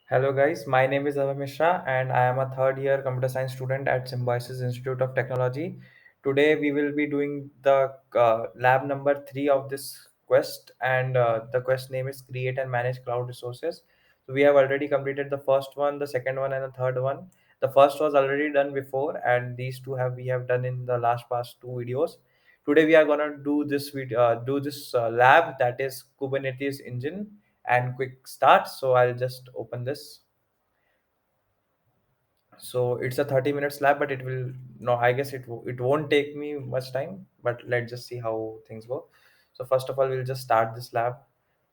Hello guys, my name is Ava Mishra and I am a third year computer science student at Symbiosis Institute of Technology. Today we will be doing the lab number 3 of this quest, and the quest name is create and manage cloud resources. So we have already completed the first one, the second one and the third one. The first was already done before, and these two have we have done in the last past two videos. Today we are going to do this lab, that is Kubernetes Engine and Quick Start. So I'll just open this. So it's a 30 minutes lab, but it will no, I guess it won't take me much time, but let's just see how things go. So first of all, we'll just start this lab,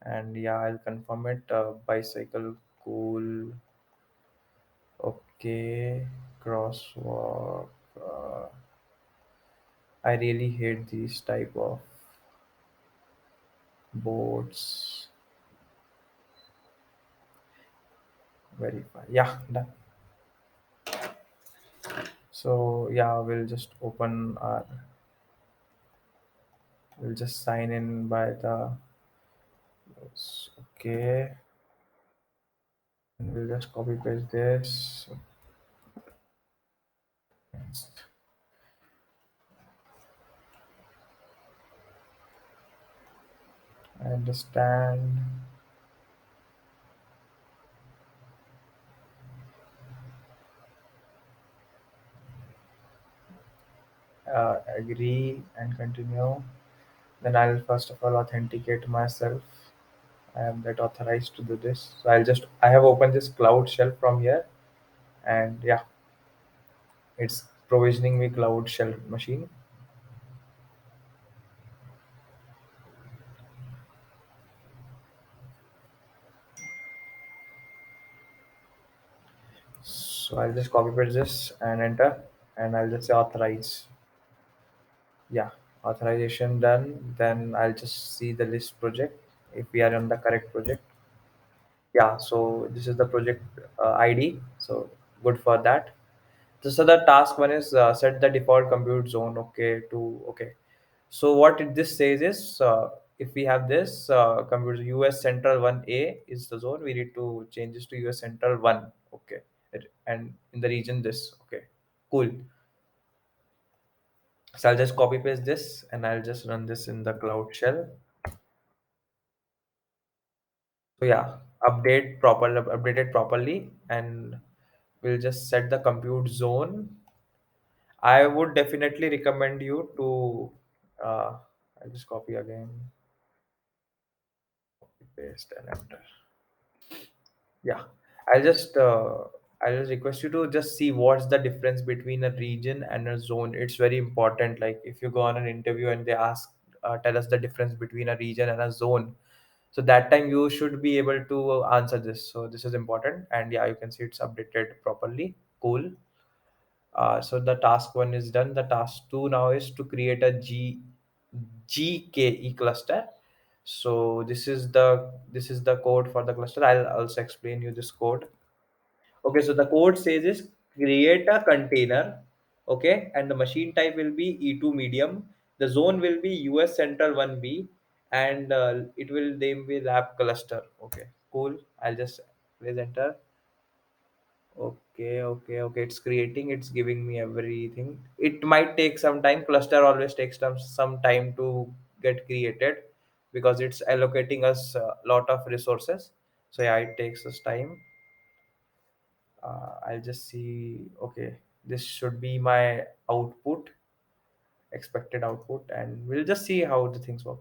and yeah, I'll confirm it. Bicycle, cool, okay, crosswalk. I really hate these type of boards. Verify. Yeah, done. So yeah, we'll just sign in by the okay, and we'll just copy paste this. I understand. Agree and continue. Then I'll first of all authenticate myself. I am that authorized to do this. So I have opened this cloud shell from here, and yeah, it's provisioning me cloud shell machine. So I'll just copy paste this and enter, and I'll just say authorize. Yeah, authorization done. Then I'll just see the list project if we are on the correct project. Yeah, so this is the project ID. So good for that. So the task one is set the default compute zone. Okay. So what this says is, if we have this compute US Central 1A is the zone, we need to change this to US Central 1. Okay. And in the region this. Okay. Cool. So I'll just copy paste this and I'll just run this in the Cloud Shell. So yeah, updated properly, and we'll just set the compute zone. I would definitely recommend you to. I'll just copy again, paste and enter. Yeah, I'll just uh, I'll just request you to just see what's the difference between a region and a zone. It's very important. Like if you go on an interview and they ask, tell us the difference between a region and a zone. So that time you should be able to answer this. So this is important, and yeah, you can see it's updated properly. Cool. So the task one is done. The task two now is to create a GKE cluster. So this is the code for the cluster. I'll also explain you this code. Okay, so the code says is create a container. Okay, and the machine type will be E2 medium. The zone will be US Central 1B, and it will name will lab cluster. Okay, cool. I'll just press enter. Okay. It's creating. It's giving me everything. It might take some time. Cluster always takes some time to get created because it's allocating us a lot of resources. So yeah, it takes us time. I'll just see. Okay, this should be my output, expected output, and we'll just see how the things work.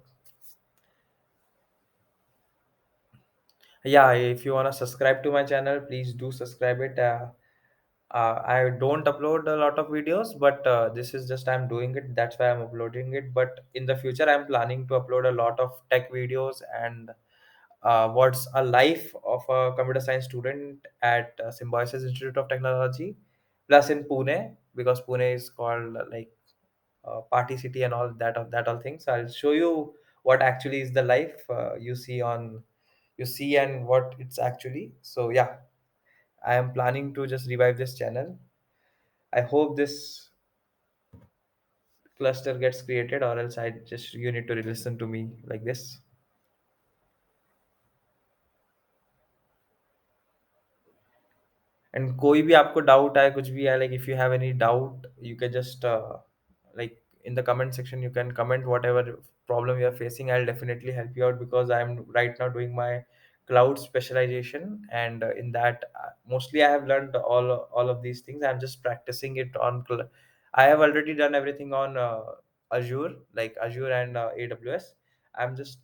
Yeah, if you wanna subscribe to my channel, please do subscribe it. I don't upload a lot of videos, but this is just I'm doing it. That's why I'm uploading it. But in the future, I'm planning to upload a lot of tech videos and what's a life of a computer science student at Symbiosis Institute of Technology, plus in Pune, because Pune is called like party city and all that all things. I'll show you what actually is the life you see and what it's actually. So yeah, I am planning to just revive this channel. I hope this cluster gets created, or else I just you need to listen to me like this. And कोई भी आपको doubt आए, कुछ भी आए, like if you have any doubt, you can just like in the comment section you can comment whatever problem you are facing. I'll definitely help you out because I'm right now doing my cloud specialization, and in that mostly I have learned all of these things. I'm just practicing it on I have already done everything on Azure, like Azure and AWS. I'm just,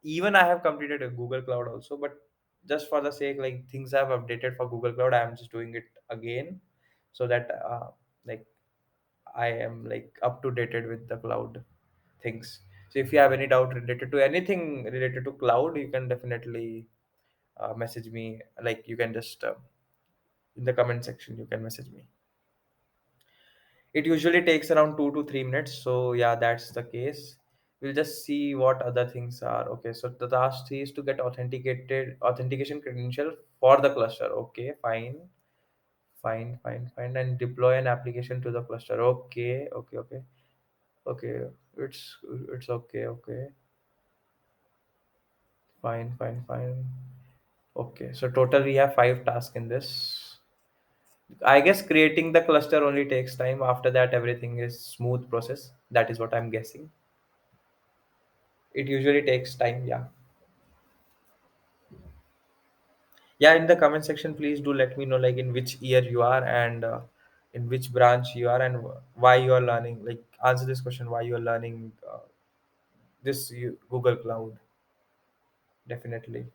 even I have completed a Google Cloud also, but just for the sake, like things I've updated for Google Cloud, I am just doing it again, so that like I am like up to dated with the cloud things. So if you have any doubt related to anything related to cloud, you can definitely message me. Like you can just in the comment section you can message me. It usually takes around 2 to 3 minutes. So yeah, that's the case. We'll just see what other things are. Okay, so the task 3 is to get authenticated authentication credential for the cluster. Okay, fine, and deploy an application to the cluster. Okay. It's it's okay. Okay, fine. Okay, so total we have 5 tasks in this. I guess creating the cluster only takes time. After that, everything is smooth process. That is what I'm guessing. It usually takes time. Yeah. Yeah, in the comment section, please do let me know like in which year you are, and in which branch you are, and why you are learning. Like answer this question: why you are learning this Google Cloud. Definitely.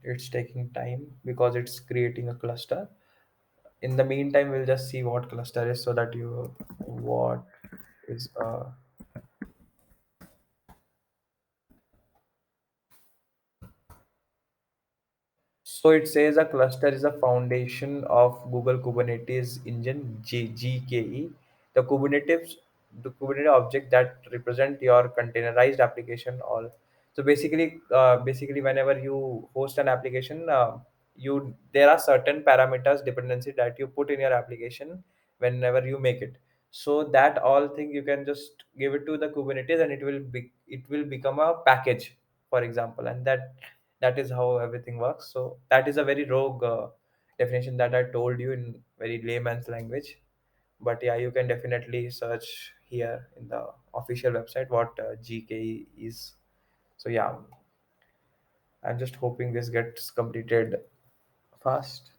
It's taking time because it's creating a cluster. In the meantime, we'll just see what cluster is, so that you what is so it says a cluster is a foundation of Google Kubernetes Engine, GKE. The Kubernetes object that represent your containerized application. All so basically, whenever you host an application, you there are certain parameters dependency that you put in your application whenever you make it. So that all thing you can just give it to the Kubernetes, and it will become a package, for example, and that is how everything works. So that is a very rogue definition that I told you in very layman's language. But yeah, you can definitely search here in the official website what GKE is. So yeah, I'm just hoping this gets completed fast.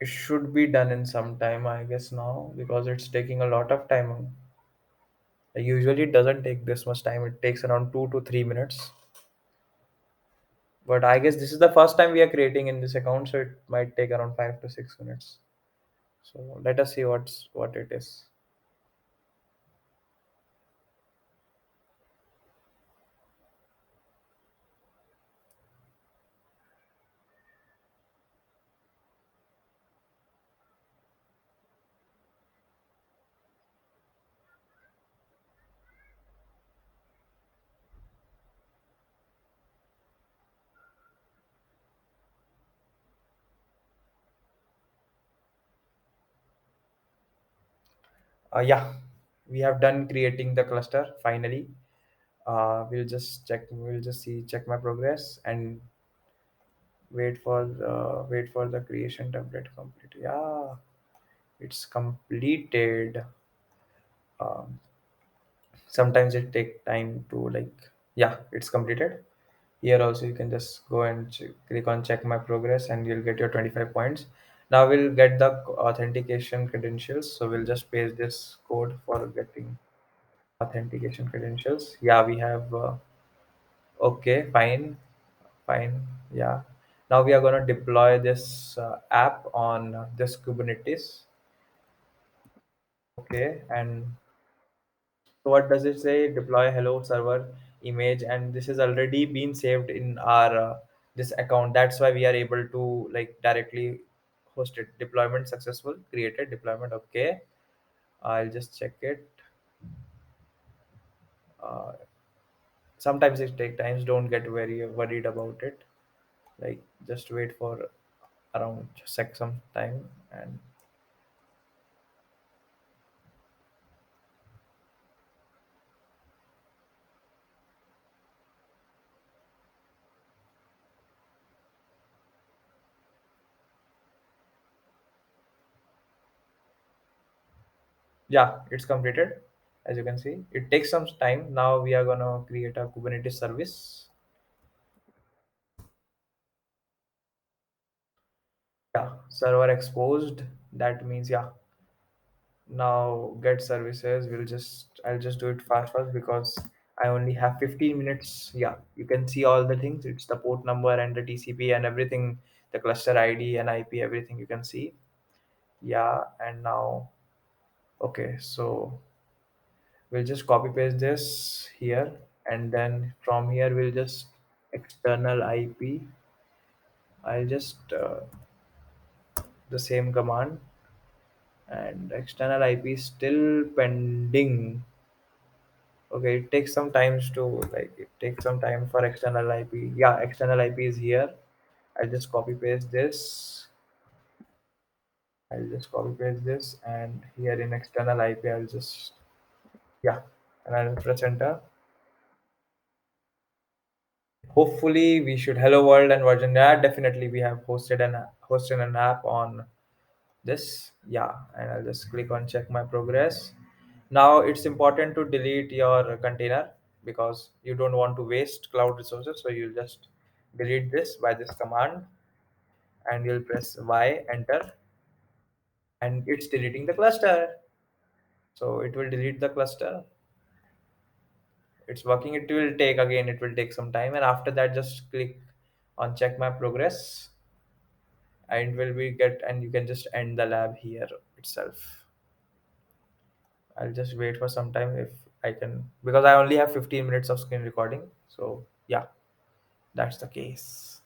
It should be done in some time, I guess, now, because it's taking a lot of time. Usually it doesn't take this much time. It takes around 2 to 3 minutes. But I guess this is the first time we are creating in this account, so it might take around 5 to 6 minutes. So let us see what it is. Yeah, we have done creating the cluster finally. We'll just see, check my progress and wait for the creation template complete. Yeah, it's completed. Um, Sometimes it take time to like, yeah, it's completed. Here also you can just go and click on check my progress and you'll get your 25 points. Now we'll get the authentication credentials. So we'll just paste this code for getting authentication credentials. Yeah, we have okay, fine, fine. Yeah. Now we are going to deploy this app on this Kubernetes. Okay. And so what does it say? Deploy hello server image, and this has already been saved in our this account. That's why we are able to like directly host it. Deployment successful. Created deployment. Okay. I'll just check it. Uh, Sometimes it take times. Don't get very worried about it. Like just wait for around some time and yeah, it's completed. As you can see, it takes some time. Now we are gonna create a Kubernetes service. Yeah, server exposed. That means yeah. Now get services. I'll just do it fast because I only have 15 minutes. Yeah, you can see all the things. It's the port number and the TCP and everything, the cluster ID and IP, everything you can see. Yeah, and now okay, so we'll just copy paste this here, and then from here we'll just external IP. I'll just the same command, and external IP is still pending. Okay, it takes some times to like it takes some time for external IP. Yeah, external IP is here. I'll just copy paste this. I'll just copy paste this, and here in external IP, I'll just yeah, and I'll press enter. Hopefully we should hello world and version. Yeah, definitely we have hosted an app on this. Yeah, and I'll just click on check my progress. Now it's important to delete your container because you don't want to waste cloud resources, so you'll just delete this by this command, and you'll press y enter, and it's deleting the cluster. So it will delete the cluster. It's working. It will take some time, and after that just click on check my progress, and will be get and you can just end the lab here itself. I'll just wait for some time if I can, because I only have 15 minutes of screen recording. So yeah, that's the case.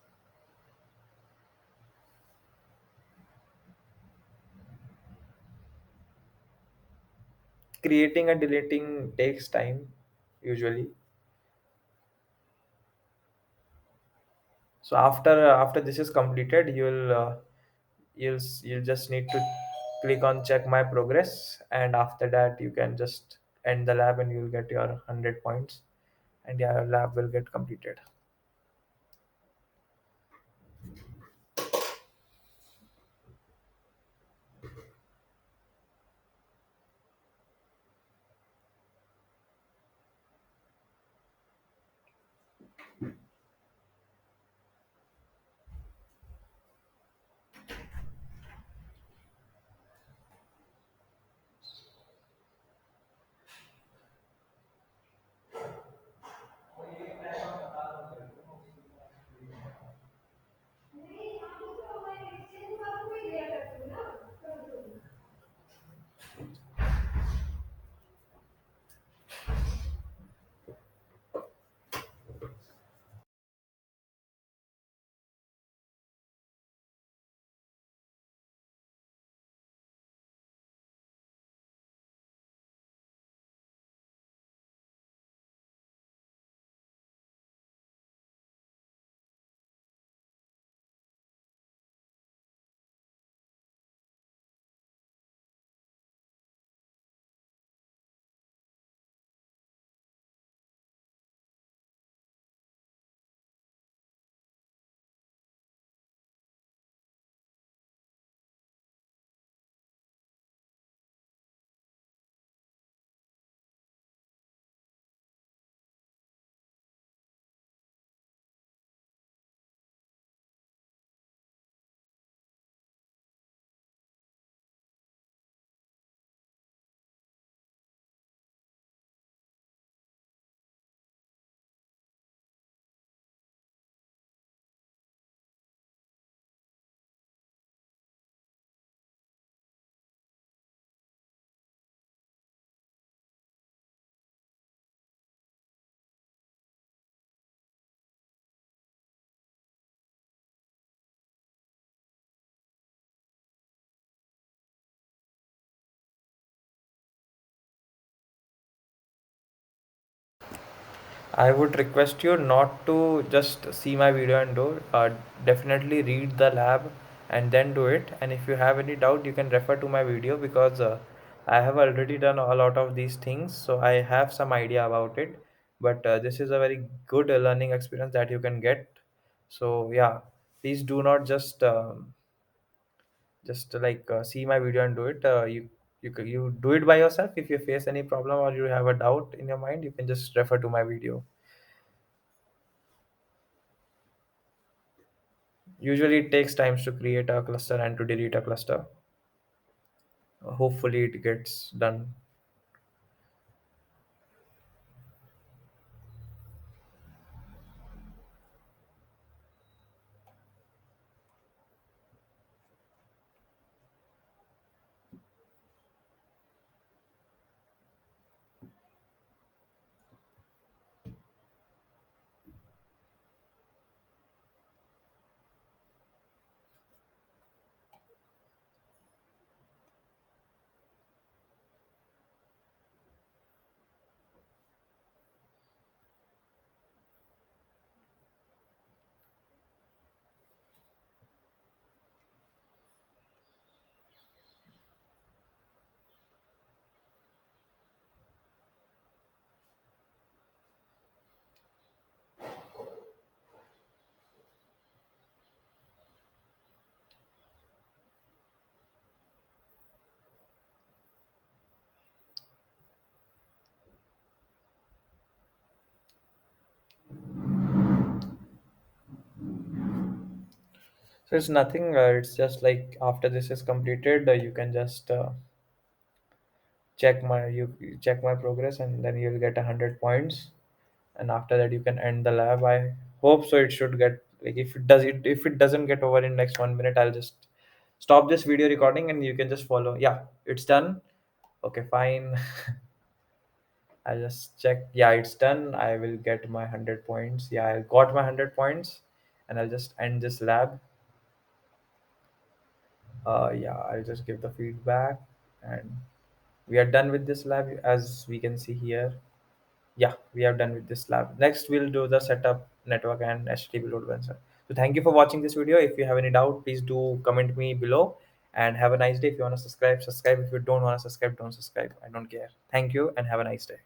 Creating and deleting takes time usually. So after this is completed, you'll just need to click on check my progress, and after that you can just end the lab and you'll get your 100 points, and your lab will get completed. I would request you not to just see my video and do. Definitely read the lab and then do it. And if you have any doubt, you can refer to my video because I have already done a lot of these things, so I have some idea about it. But this is a very good learning experience that you can get. So yeah, please do not just like see my video and do it. You do it by yourself. If you face any problem or you have a doubt in your mind, you can just refer to my video. Usually it takes times to create a cluster and to delete a cluster. Hopefully it gets done. So it's nothing. It's just like after this is completed, you can just you check my progress, and then you'll get 100 points. And after that, you can end the lab. I hope so. It should get like if it doesn't get over in next 1 minute, I'll just stop this video recording and you can just follow. Yeah, it's done. Okay, fine. I'll just check. Yeah, it's done. I will get my 100 points. Yeah, I got my 100 points, and I'll just end this lab. Yeah, I'll just give the feedback, and we are done with this lab as we can see here. Yeah, we are done with this lab. Next, we'll do the setup network and HTTP load balancer. So thank you for watching this video. If you have any doubt, please do comment me below. And have a nice day. If you want to subscribe, subscribe. If you don't want to subscribe, don't subscribe. I don't care. Thank you and have a nice day.